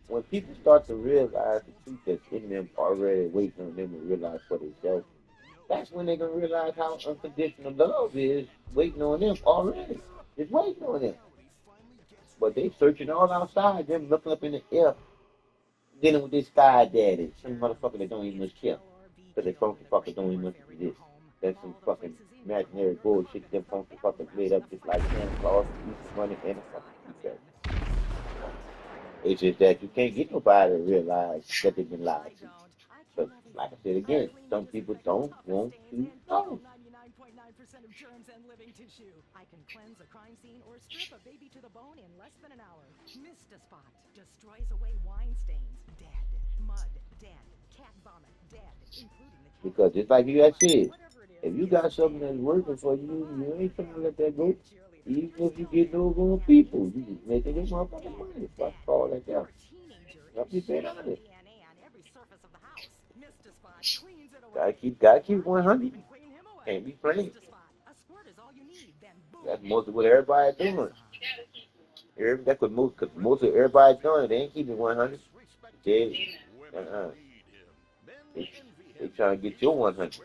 when people start to realize the truth that's in them already waiting on them to realize for themselves, that's when they're gonna realize how unconditional love is waiting on them already. It's waiting on them. But they searching all outside, them looking up in the air, dealing with this sky daddy, some motherfucker that don't even much care. Because they funky fuckers don't even much exist. That's some fucking imaginary bullshit them funky fuckers made up just like Santa Claus, Easter Bunny, and a fucking teacher. It's just that you can't get nobody to realize that they've been lied to. But like I said again, some people don't want to know. Because just like you had said, if you got something that's working for you, you ain't trying to let that go. Even if you get no on people, you just making this motherfucking money. Fuck all that down. I'm just being honest. Gotta keep 100. Can't be playing. That's most of what everybody doing. That's what most of everybody doing. They ain't keeping 100. They, uh-uh. they, they trying to get your 100.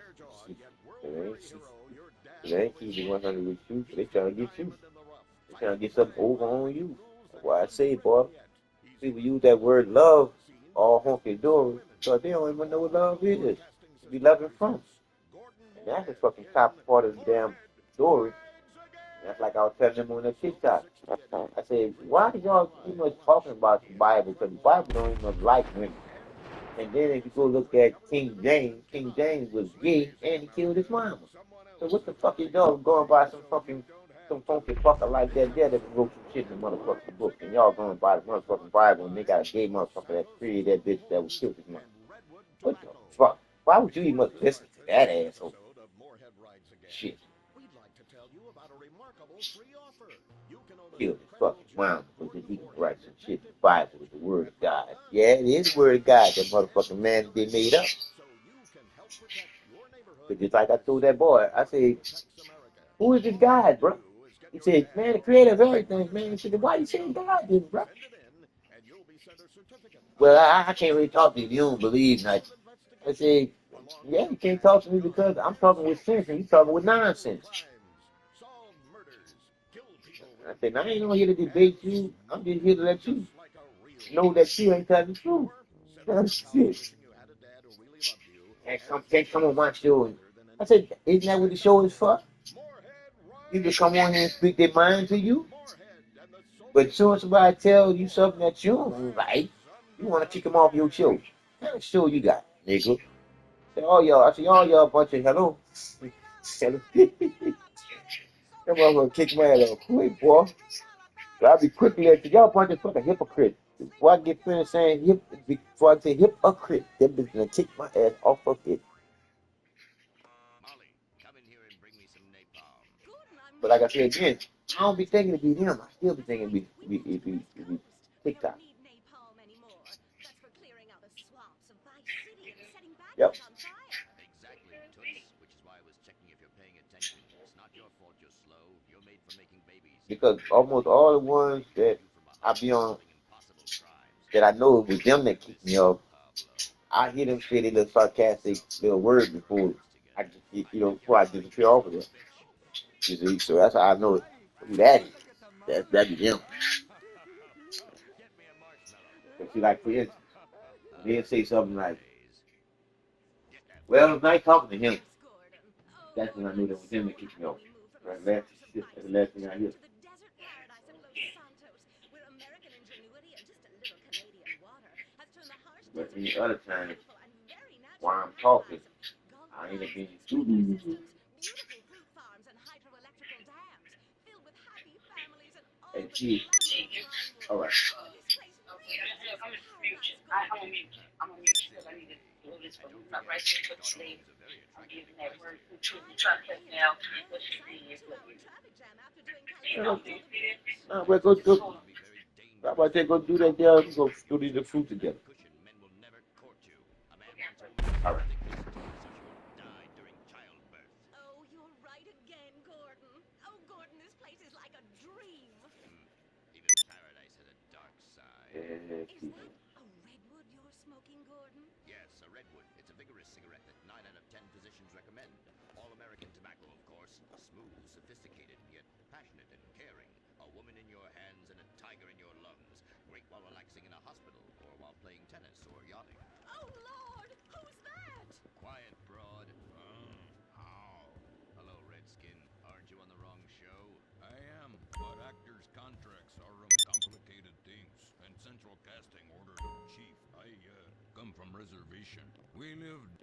They ain't keeping 100 with you. They trying to get you. They trying to get something over on you. That's why I say, boy, people use that word love all honky dory because they don't even know what love is. Be loving from. And that's the fucking top part of the damn story. That's like I was telling them on the TikTok. I said, why did y'all keep much talking about the Bible? Because the Bible don't even like women. And then if you go look at King James was gay and he killed his mama. So what the fuck is y'all going by some funky fucker like that there that wrote some shit in the motherfucking book and y'all going by the motherfucking Bible and they got a gay motherfucker that created that bitch that was killed his mama. What the fuck? Why would you even listen to that asshole? Shit. Killed his fucking mama because he can write some shit. The Bible is the word of God. Yeah, it is the word of God. That motherfucking man they made up. But just like I told that boy, I said, who is this God, bro? He said, man, the creator of everything, man. He said, why you saying God then, bro? Well, I can't really talk to you if you don't believe like I said, yeah, you can't talk to me because I'm talking with sense and you talking with nonsense. I said, I ain't here to debate you. I'm just here to let you know that you ain't telling the truth. That's it. Can't come on my show. I said, isn't that what the show is for? People come on here and speak their mind to you. But as soon as somebody tells you something that you don't like, you want to kick them off your show. What kind of show you got, nigga? Say, all y'all, I say, all y'all bunch of hello. Hello. Come on, gonna kick my ass off quick, boy. But I'll be quickly at y'all bunch of fucking hypocrites. Before I get finished saying before I say hypocrite, that bitch gonna kick my ass off of it. But like I said again, I don't be thinking to be them. I still be thinking to be TikTok. Yep. Because almost all the ones that I be on that I know it was them that kicked me off, I hear them say they little sarcastic little words before I before I disappear off of them. You see, so that's how I know it. That is that be them. But see, like for instance, they'll say something like, "Well, it's nice talking to him." That's when I knew that was him that kicked me off. Right, that's the last thing I hear. But any other time, while I'm talking, I ain't being too. Hey, Chief. All right. Well, go. How about they go do that there? We go study the fruit together. All right. Yeah, Chief. vigorous cigarette that 9 out of 10 physicians recommend. All-American tobacco, of course. Smooth, sophisticated, yet passionate and caring. A woman in your hands and a tiger in your lungs. Great while relaxing in a hospital or while playing tennis or yachting. Oh, Lord! Who's that? Quiet, broad. How? Hello, Redskin. Aren't you on the wrong show? I am, but actors' contracts are complicated things, and central casting ordered them chief. I come from reservation. We lived.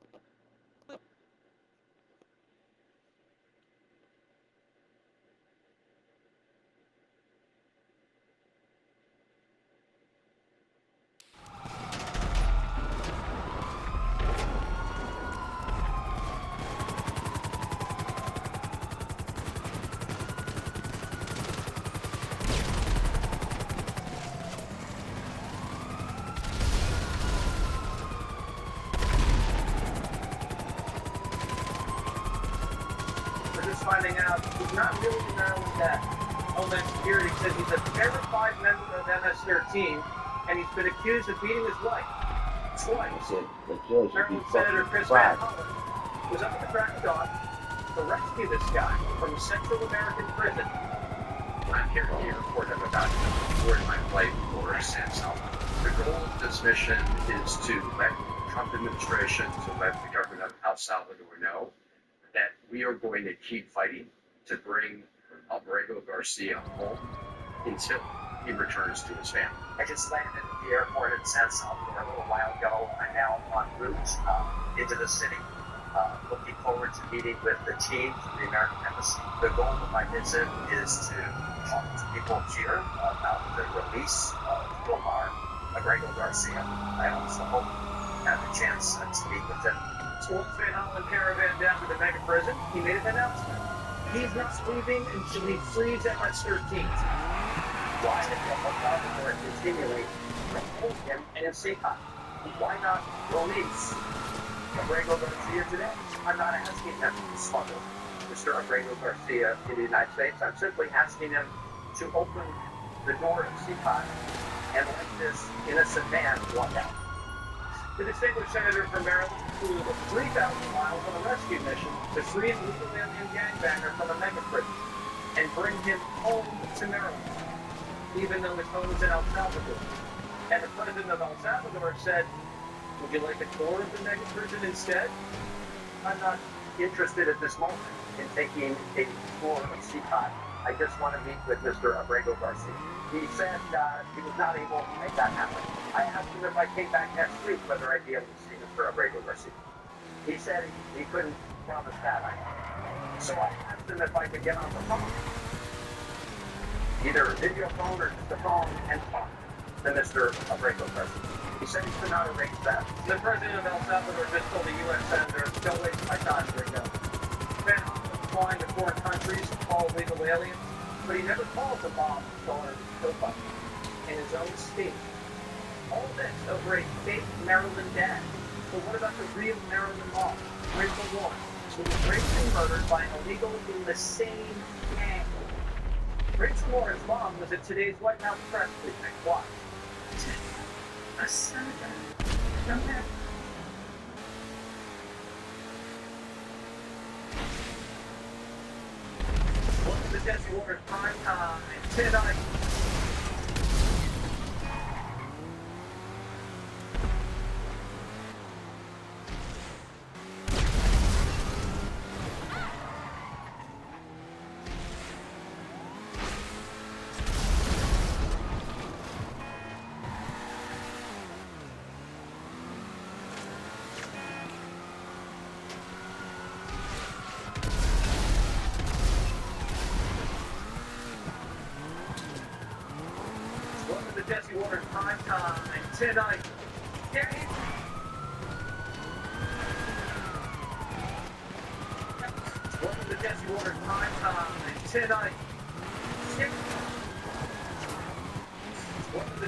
We're just finding out he's not really in Maryland that Homeland Security says he's a verified member of MS-13, and he's been accused of beating his wife I twice. said, the judge should be Maryland Senator fucking Chris Van fired. Hollen was up at the crack of dawn to rescue this guy from a Central American prison. I'm here to report I'm about to board my flight for San Salvador. The goal of this mission is to let the Trump administration, to let the government of El Salvador know that we are going to keep fighting to bring Abrego Garcia home until he returns to his family. I just landed at the airport in San Salvador a little while ago. I'm now en route into the city. Looking forward to meeting with the team from the American Embassy. The goal of my visit is to talk to people here about the release of Omar Abrego Garcia. I also hope to have a chance to meet with him. So once Van Hollen caravan down to the mega prison, he made an announcement. He's not leaving until he frees MS-13. Why did the Salvador continually hold him in a safe house? Why not release Abrego Garcia today? I'm not asking him to smuggle Mr. Abrego Garcia in the United States. I'm simply asking him to open the door of CPOT and let this innocent man walk out. The distinguished senator from Maryland flew 3,000 miles on a rescue mission to free an illegal alien gangbanger from a mega prison and bring him home to Maryland, even though his home is in El Salvador. And the president of El Salvador said, would you like a tour of the mega prison instead? I'm not interested at this moment in taking a tour of CPOT. I just want to meet with Mr. Abrego Garcia. He said he was not able to make that happen. I asked him if I came back next week whether I'd be able to see Mr. Abrego Garcia. He said he couldn't promise that. So I asked him if I could get on the phone, either a video phone or just a phone, and talk to Mr. Abrego Garcia. He said he could not arrange that. The president of El Salvador just told the U.S. senator, don't waste my time, Gringo. Van Hollen flying to foreign countries to call illegal aliens, but he never calls a bomb or kill button in his own state. All this over a fake Maryland dad. But what about the real Maryland mom, Rachel Warren, who was raped and murdered by an illegal in the same gang? Rachel Warren's mom was at today's White House press briefing. Why? A senator from that. Welcome to Jesse Warren's Prime Time tonight. Welcome to Jesse Warren's Prime Time tonight. Danny. Welcome to Jesse Warren's Prime Time tonight. Welcome to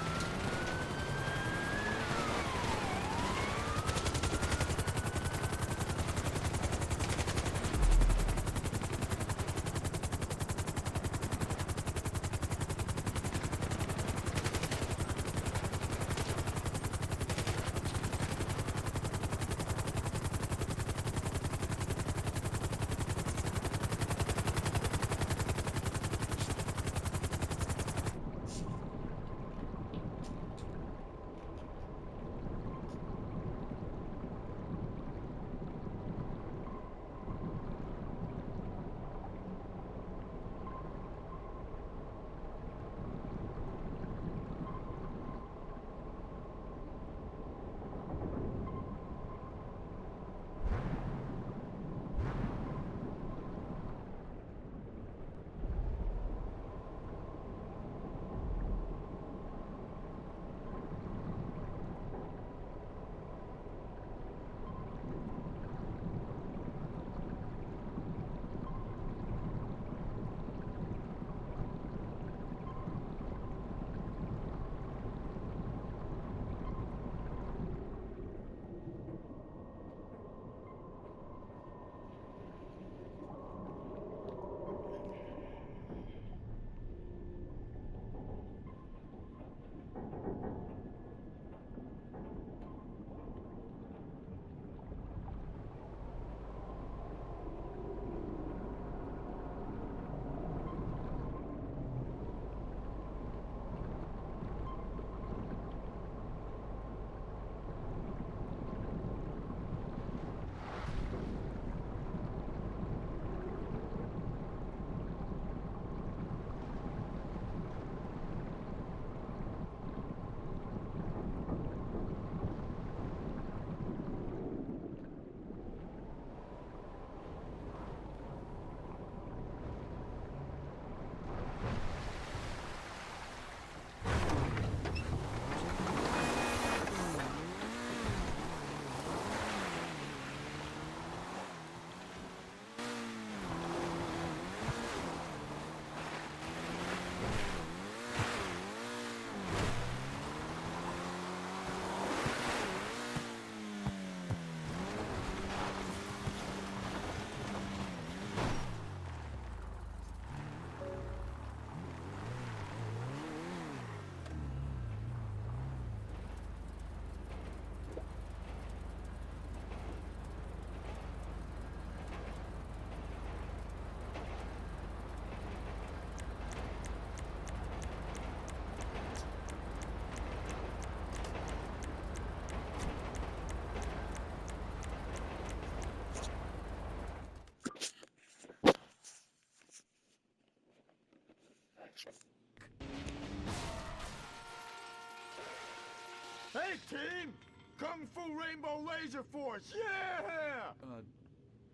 Hey, team! Kung Fu Rainbow Laser Force, yeah!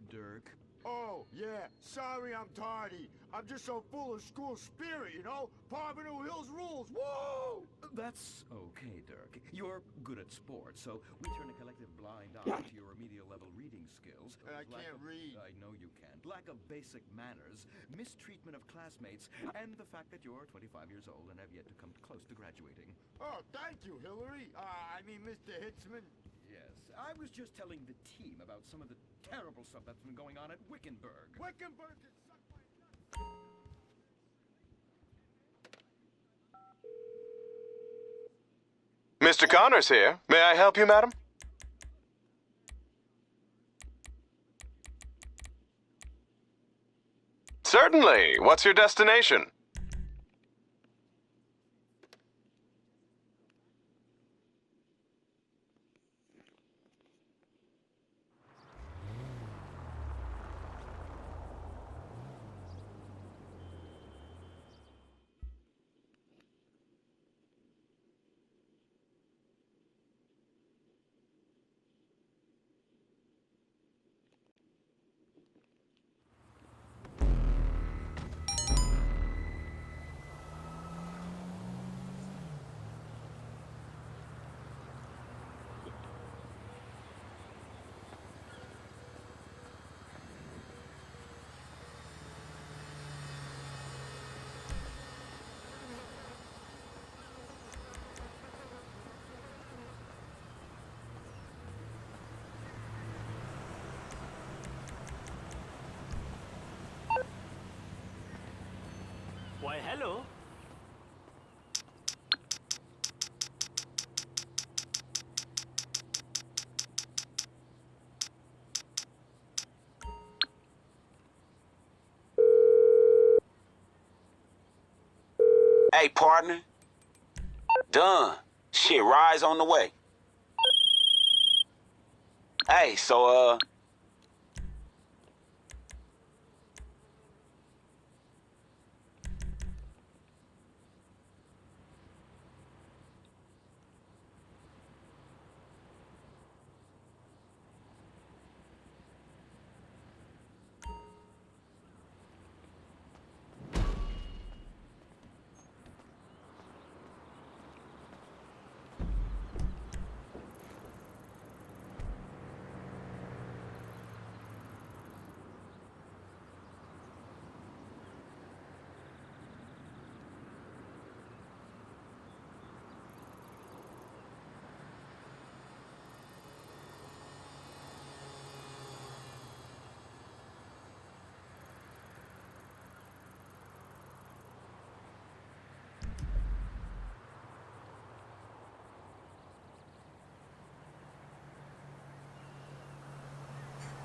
Dirk. Oh, yeah, sorry I'm tardy. I'm just so full of school spirit, you know? Parvenu Hills rules, woo! That's okay, Dirk. You're good at sports, so we turn a collective blind eye to your remedial level reading skills. I can't read. I know you can't. Lack of basic manners, mistreatment of classmates, and the fact that you're 25 years old and have yet to come close to graduating. Oh, thank you, Hillary. I mean, Mr. Hitzman. Yes, I was just telling the team about some of the terrible stuff that's been going on at Wickenburg. Wickenburg can suck my nuts. Mr. Connors here. May I help you, madam? Certainly. What's your destination? Why, hello. Hey, partner. Done. Shit, rise on the way. Hey, so,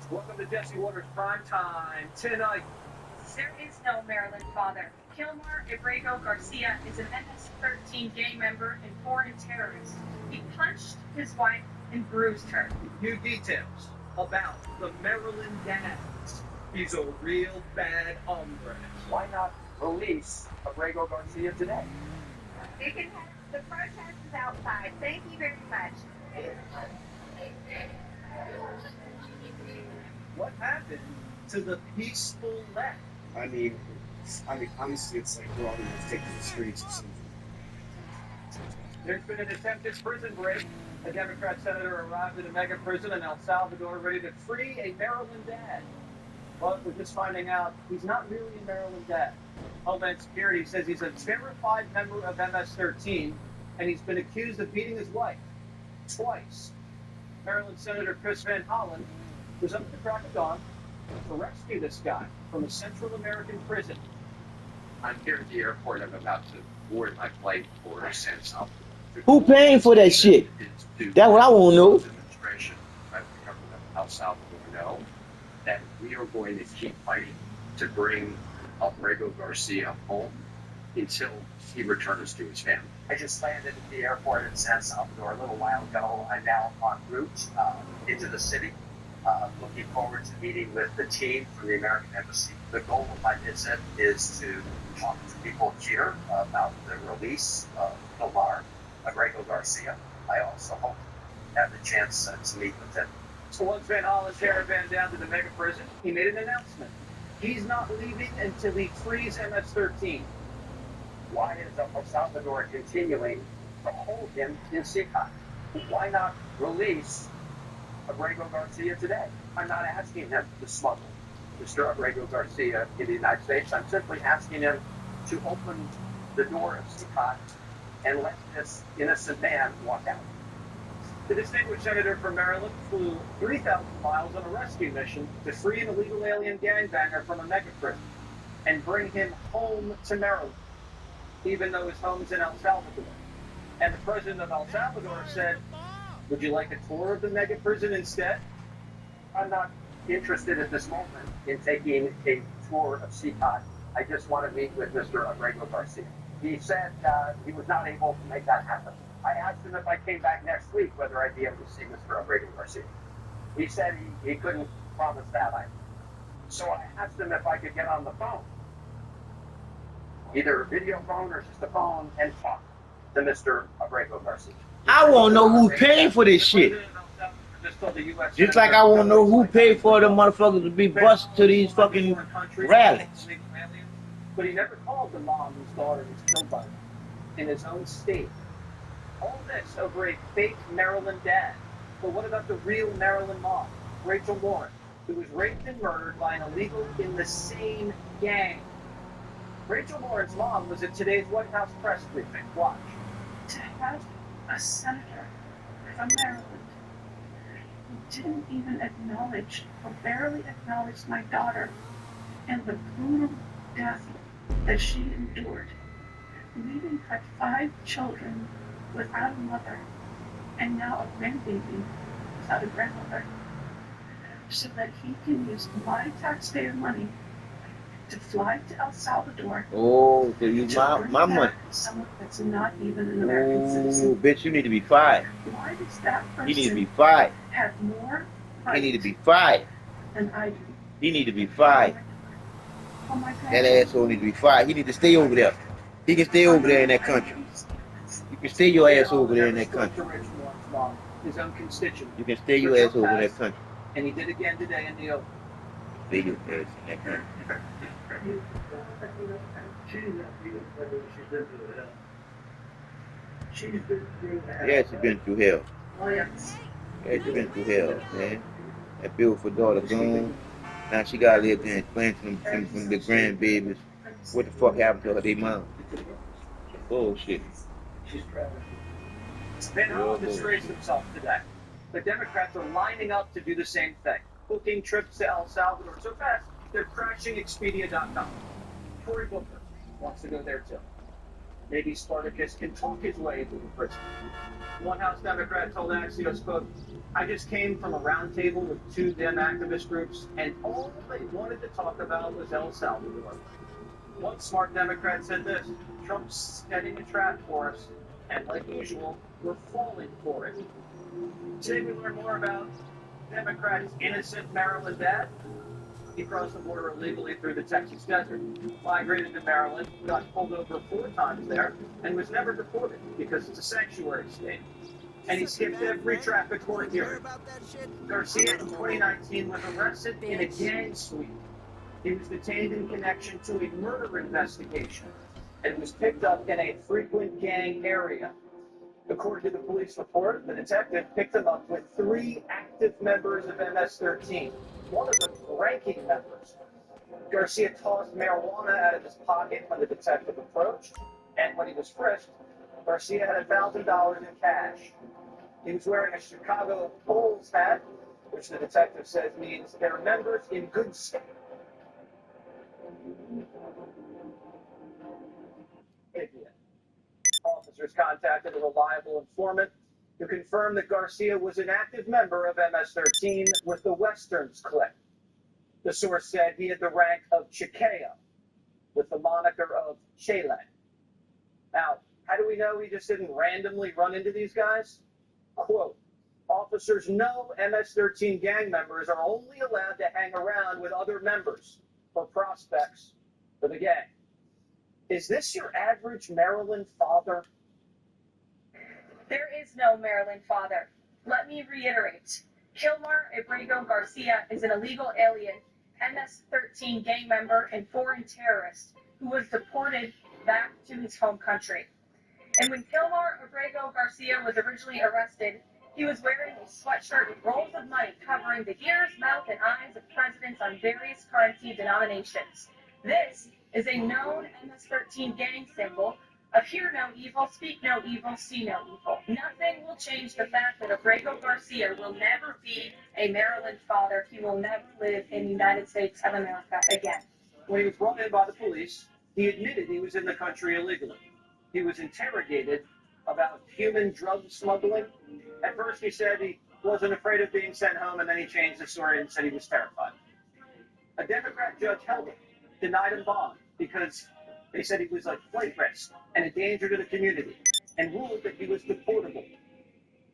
Welcome to Jesse Waters Prime Time. Tonight, There is no Maryland father. Kilmar Abrego Garcia is an MS-13 gang member and foreign terrorist. He punched his wife and bruised her. new details about the Maryland dads. He's a real bad hombre. Why not release Abrego Garcia today? You can have the protest is outside. Thank you very much. What happened to the peaceful left? I mean, honestly, it's like we're all going to take to the streets or something. There's been an attempted prison break. A Democrat senator arrived at a mega prison in El Salvador ready to free a Maryland dad. But we're just finding out he's not really a Maryland dad. Homeland Security says he's a verified member of MS-13, and he's been accused of beating his wife twice. Maryland Senator Chris Van Hollen was up at the crack of dawn to rescue this guy from a Central American prison. I'm here at the airport. I'm about to board my flight for San Salvador. Who paying for that shit? That's what I want to know. Administration, let the government of El Salvador know that we are going to keep fighting to bring Abrego Garcia home until he returns to his family. I just landed at the airport in San Salvador a little while ago. I'm now en route into the city. Looking forward to meeting with the team from the American Embassy. The goal of my visit is to talk to people here about the release of Omar Abrego Garcia. I also hope to have the chance to meet with him. So once Van Hollen's caravan down to the mega prison, he made an announcement. He's not leaving until he frees MS-13. Why is El Salvador continuing to hold him in SICAC? Why not release Abrego Garcia today? I'm not asking him to smuggle Mr. Abrego Garcia in the United States. I'm simply asking him to open the door of SICAC and let this innocent man walk out. The distinguished senator from Maryland flew 3,000 miles on a rescue mission to free an illegal alien gangbanger from a mega prison and bring him home to Maryland, even though his home's in El Salvador. And the president of El Salvador said, would you like a tour of the mega prison instead? I'm not interested at this moment in taking a tour of SICAC. I just want to meet with Mr. Abrego Garcia. He said he was not able to make that happen. I asked him if I came back next week whether I'd be able to see Mr. Abrego Garcia. He said he couldn't promise that either. So I asked him if I could get on the phone, either a video phone or just a phone, and talk to Mr. Abrego Garcia. I want to know who paid for this shit. Just like I want to know who paid for them motherfuckers to be busted to these fucking rallies. But he never called the mom whose daughter was killed by him in his own state. All this over a fake Maryland dad. But what about the real Maryland mom, Rachel Warren, who was raped and murdered by an illegal in the same gang? Rachel Warren's mom was at today's White House press briefing. Watch. To have a senator from Maryland who didn't even acknowledge or barely acknowledge my daughter and the brutal death that she endured, leaving her 5 children without a mother and now a grandbaby without a grandmother, so that he can use my taxpayer money to fly to El Salvador. Oh, to use my money. Someone that's not even an American citizen. Bitch, you need to be fired. Why does that person He need to be fired. have more He rights need to be fired. than I do? He need to be fired. Oh my God. That asshole need to be fired. He need to stay over there. He can stay over there in that country. You can stay your ass over there in that country. His own constituent. You can stay your ass over in that country. And he did again today in the open. Stay your ass in that country. Yeah, she's been through hell. Yeah, she's been through hell, man. That beautiful daughter gone. Now she gotta live there and explain to them the grandbabies what the fuck happened to her, they mom. Bullshit. Van Hollen disgraced himself today. The Democrats are lining up to do the same thing, booking trips to El Salvador so fast they're crashing Expedia.com. Cory Booker wants to go there too. Maybe Spartacus can talk his way into the prison. One House Democrat told Axios, quote, I just came from a roundtable with 2 Dem activist groups, and all they wanted to talk about was El Salvador. One smart Democrat said this, Trump's setting a trap for us, and like usual, we're falling for it. Today we learn more about Democrats' innocent Maryland dad. He crossed the border illegally through the Texas desert, migrated to Maryland, got pulled over 4 times there, and was never deported because it's a sanctuary state. And he skipped every traffic court hearing. Garcia in 2019 was arrested in a gang sweep. He was detained in connection to a murder investigation and was picked up in a frequent gang area. According to the police report, the detective picked him up with 3 active members of MS-13, one of them ranking members. Garcia tossed marijuana out of his pocket when the detective approached, and when he was frisked, Garcia had $1,000 in cash. He was wearing a Chicago Bulls hat, which the detective says means they're members in good state. Officers contacted a reliable informant who confirmed that Garcia was an active member of MS-13 with the Westerns clique. The source said he had the rank of Chiqueo, with the moniker of Chele. Now, how do we know he just didn't randomly run into these guys? Quote, Officers know MS-13 gang members are only allowed to hang around with other members or prospects for the gang. Is this your average Maryland father? There is no Maryland father. Let me reiterate. Kilmar Abrego Garcia is an illegal alien, MS-13 gang member and foreign terrorist who was deported back to his home country. And when Kilmar Abrego Garcia was originally arrested, he was wearing a sweatshirt with rolls of money covering the ears, mouth, and eyes of presidents on various currency denominations. This is a known MS-13 gang symbol of hear no evil, speak no evil, see no evil. Nothing will change the fact that Abrego Garcia will never be a Maryland father. He will never live in the United States of America again. When he was brought in by the police, he admitted he was in the country illegally. He was interrogated about human drug smuggling. At first he said he wasn't afraid of being sent home, and then he changed the story and said he was terrified. A Democrat judge held him, denied him bond, because they said he was a flight risk and a danger to the community, and ruled that he was deportable.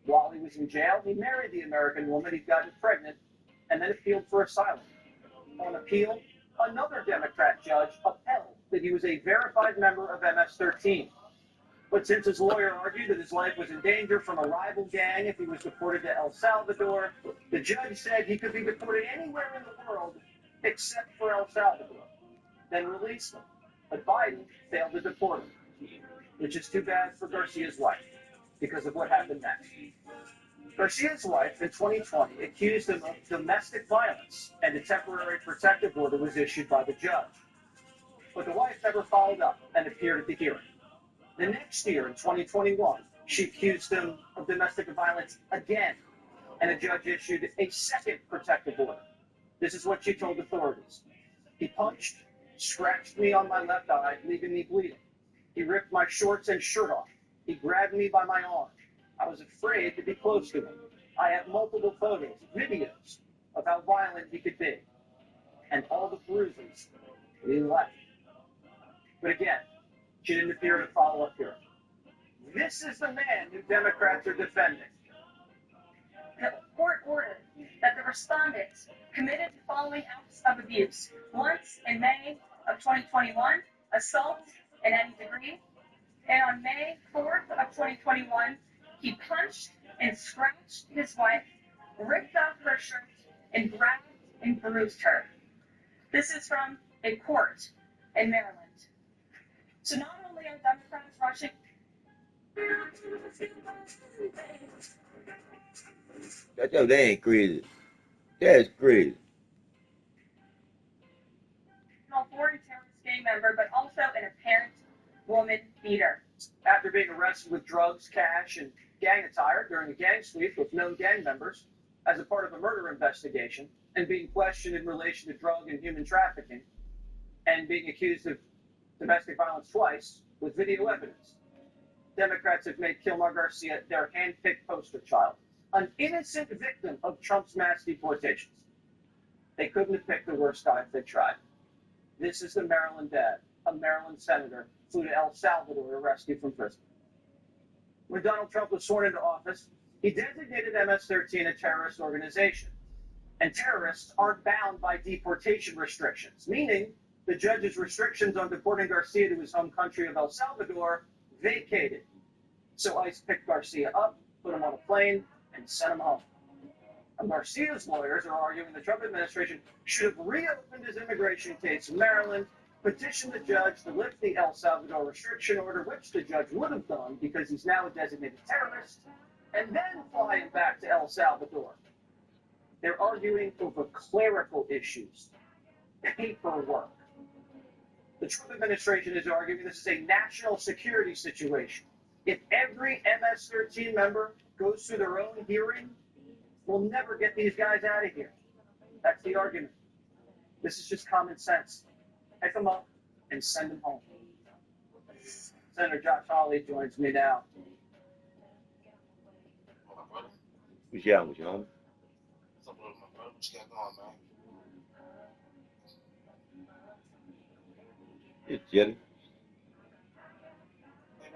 While he was in jail, he married the American woman he'd gotten pregnant, and then appealed for asylum. On appeal, another Democrat judge upheld that he was a verified member of MS-13. But since his lawyer argued that his life was in danger from a rival gang if he was deported to El Salvador, the judge said he could be deported anywhere in the world except for El Salvador, then released him. But Biden failed to deport him, which is too bad for Garcia's wife because of what happened next. Garcia's wife in 2020 accused him of domestic violence, and a temporary protective order was issued by the judge. But the wife never followed up and appeared at the hearing. The next year, in 2021, she accused him of domestic violence again, and a judge issued a second protective order. This is what she told authorities. He punched, scratched me on my left eye, leaving me bleeding. He ripped my shorts and shirt off. He grabbed me by my arm. I was afraid to be close to him. I have multiple photos, videos of how violent he could be, and all the bruises that he left. But again, she didn't appear to follow up here. This is the man who Democrats are defending. The court ordered that the respondents committed the following acts of abuse. Once in May of 2021, assault in any degree. And on May 4th of 2021, he punched and scratched his wife, ripped off her shirt, and grabbed and bruised her. This is from a court in Maryland. So not only are Democrats rushing... That ain't crazy. That's crazy. ...foreign terrorist gang member, but also an apparent woman beater. After being arrested with drugs, cash, and gang attire during a gang sweep with known gang members as a part of a murder investigation, and being questioned in relation to drug and human trafficking, and being accused of domestic violence twice with video evidence, Democrats have made Kilmar Garcia their hand-picked poster child, an innocent victim of Trump's mass deportations. They couldn't have picked the worst guy if they tried. This is the Maryland dad, a Maryland senator, flew to El Salvador to rescue from prison. When Donald Trump was sworn into office, he designated MS-13 a terrorist organization. And terrorists aren't bound by deportation restrictions, meaning the judge's restrictions on deporting Garcia to his home country of El Salvador vacated. So ICE picked Garcia up, put him on a plane, and sent him home. And Garcia's lawyers are arguing the Trump administration should have reopened his immigration case in Maryland, petitioned the judge to lift the El Salvador restriction order, which the judge would have done because he's now a designated terrorist, and then fly him back to El Salvador. They're arguing over clerical issues, paperwork. The Trump administration is arguing this is a national security situation. If every MS-13 member goes through their own hearing, we'll never get these guys out of here. That's the argument. This is just common sense. Pick them up and send them home. Senator Josh Hawley joins me now. What's y'all with you, homie? What you got going, man? It's Jetty. Hey,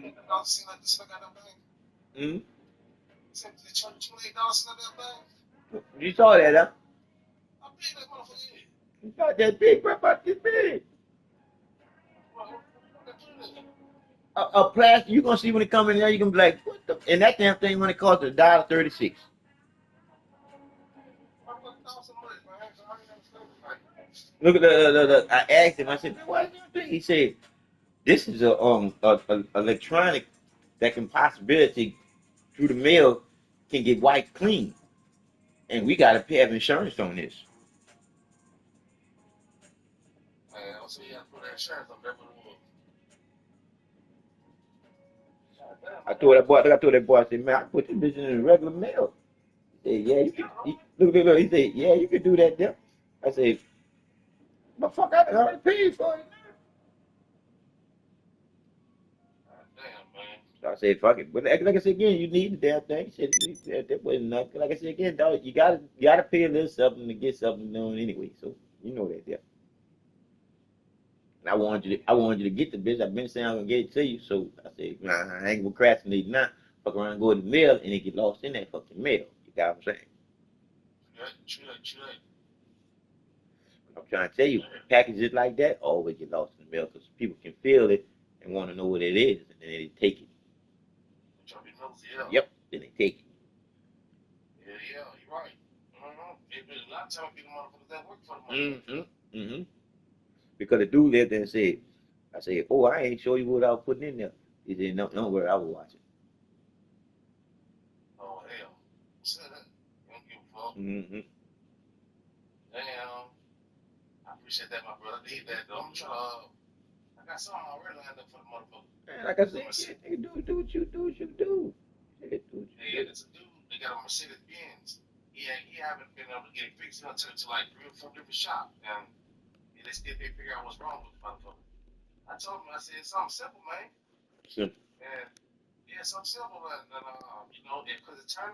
man, don't seem like this I got no thing. You saw that, huh? You got that big, bro, about this big. A plastic, you gonna see when it come in there, you gonna be like, what the? And that damn thing when it costs $1.36. Look at the I asked him, I said, man, what is this thing? He said, this is a electronic that can possibility through the mail can get wiped clean. And we gotta have insurance on this. I told that boy, I said, man, I put this bitch in the regular mail. He said, yeah, you can. Look. He said, yeah, you can do that there. I said, but fuck, I already paid for it. So I said, fuck it. But like I said again, you need the damn thing. He said, that wasn't nothing. Like I said again, dog, you gotta pay a little something to get something done anyway. So you know that there. And I wanted you to get the bitch. I've been saying I'm gonna get it to you. So I said, nah, I ain't gonna procrastinate now. Fuck around, go to the mail, and it get lost in that fucking mail. You got what I'm saying? I'm trying to tell you, packages like that always get lost in the mail because people can feel it and want to know what it is, and then they take it. Yep, then they take it. Yeah, you're right. A lot of times people motherfuckers that work for the money. Because the dude lived there and said, I said, oh, I ain't show you what I was putting in there. He said, no, don't worry, I will watch it. Oh, hell. Said that. Don't give a fuck. Damn. I appreciate that, my brother. I need that, though. I'm trying to, I got something already lined up for the motherfucker. Man, like I said, yeah, do what you do. Yeah, there's a dude, they got a Mercedes Benz. He haven't been able to get it fixed until like 3 or 4 different shops. And they still can't figure out what's wrong with the motherfucker. I told him, I said, it's something simple, man. Simple. And yeah, something simple, and because it turned